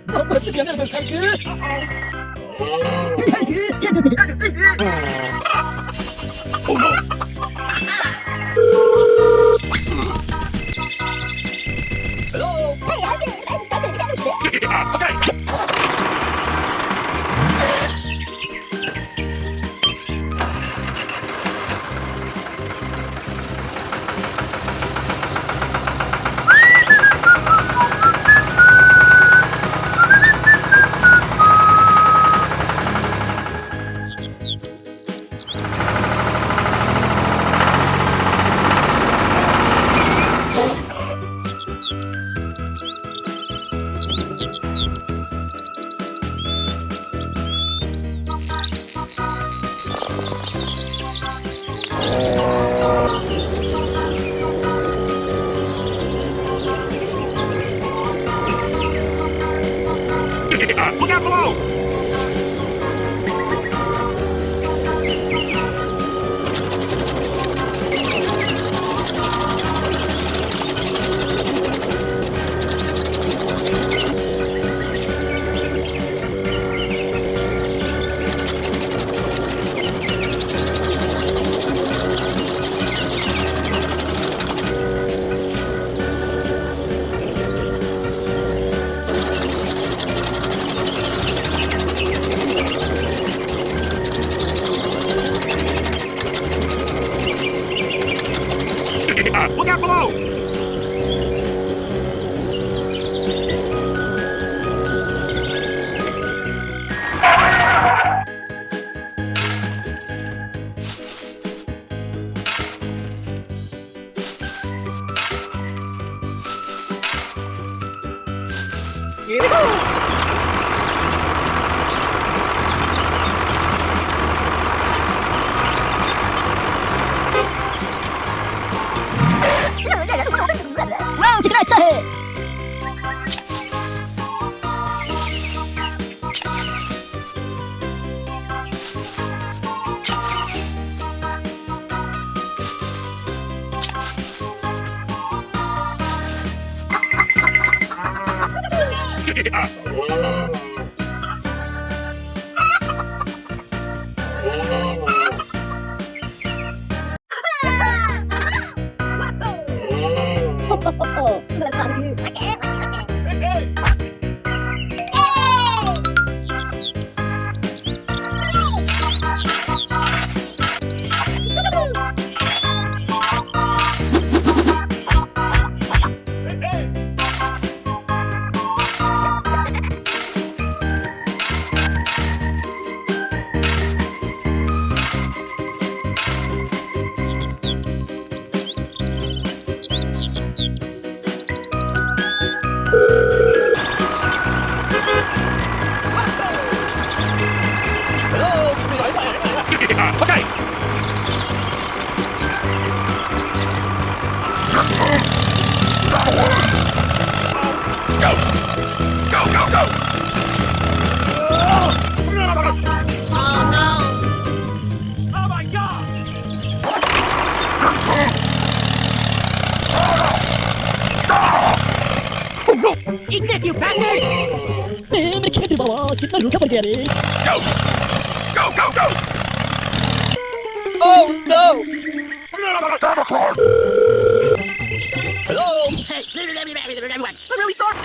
Vamos ganhar mais carga. Look out below! Look out below! 와우, 기다려 있어 해. Okay! Go! Go, go, go! Oh no! Oh my god! Ignite you bastard! मेरे खेत बाबा कितना रुका पड़ गया रे. Go! Go, go, go! Oh no! Hello! Hey, everyone! I'm really sorry!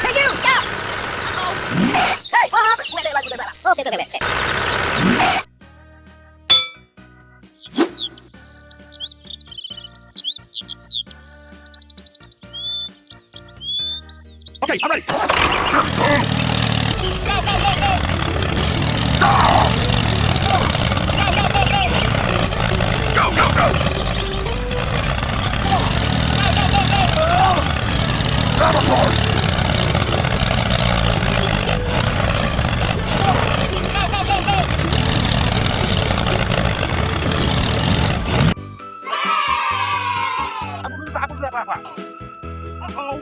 Hey you, stop! Hey, what happened? Okay. Okay, I'm ready! Go, go, go! Camouflage! Uh-oh!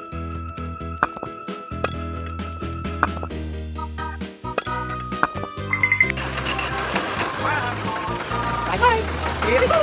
Bye bye. Here we go.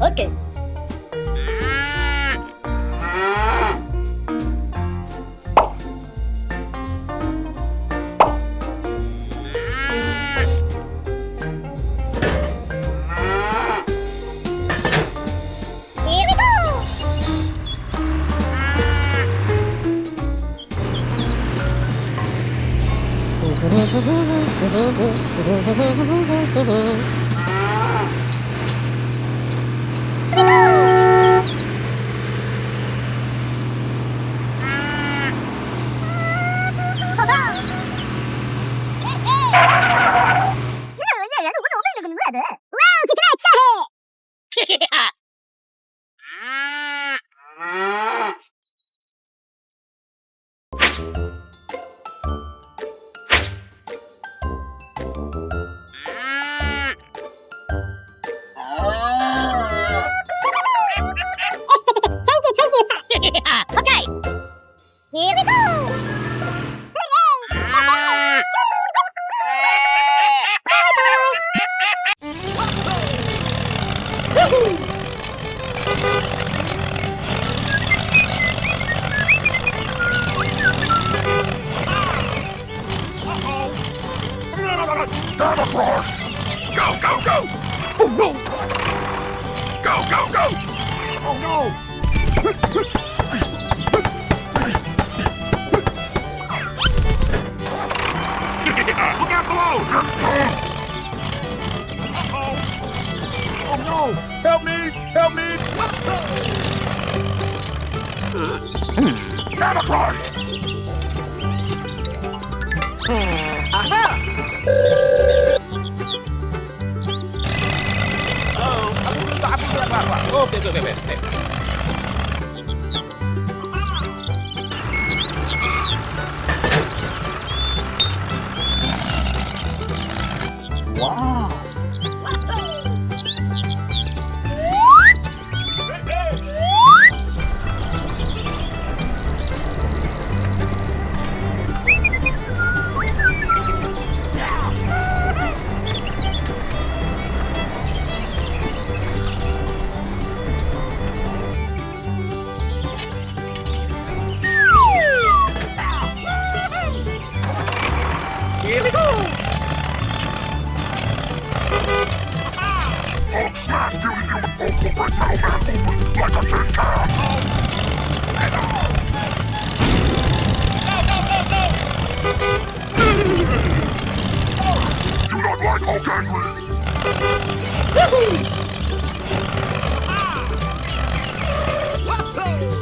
Okay. Here we go! Okay. Here we go. Camouflage! Go, go, go! Oh no! Go, go, go! Oh no! Look out below! Oh no! Help me! Help me! Camouflage! Okay. Here we go! Hulk smash till the human Hulk will break Metal Man open like a tin can! You not like Hulk angry?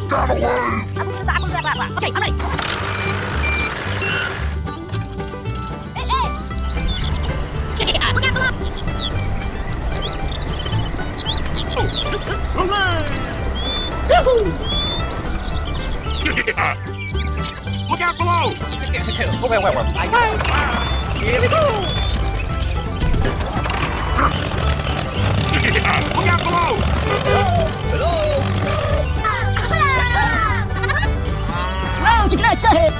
Gamma wave! Okay, alright. Look out below! Here we go. Look out below! Round to the right side.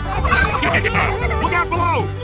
Look out below!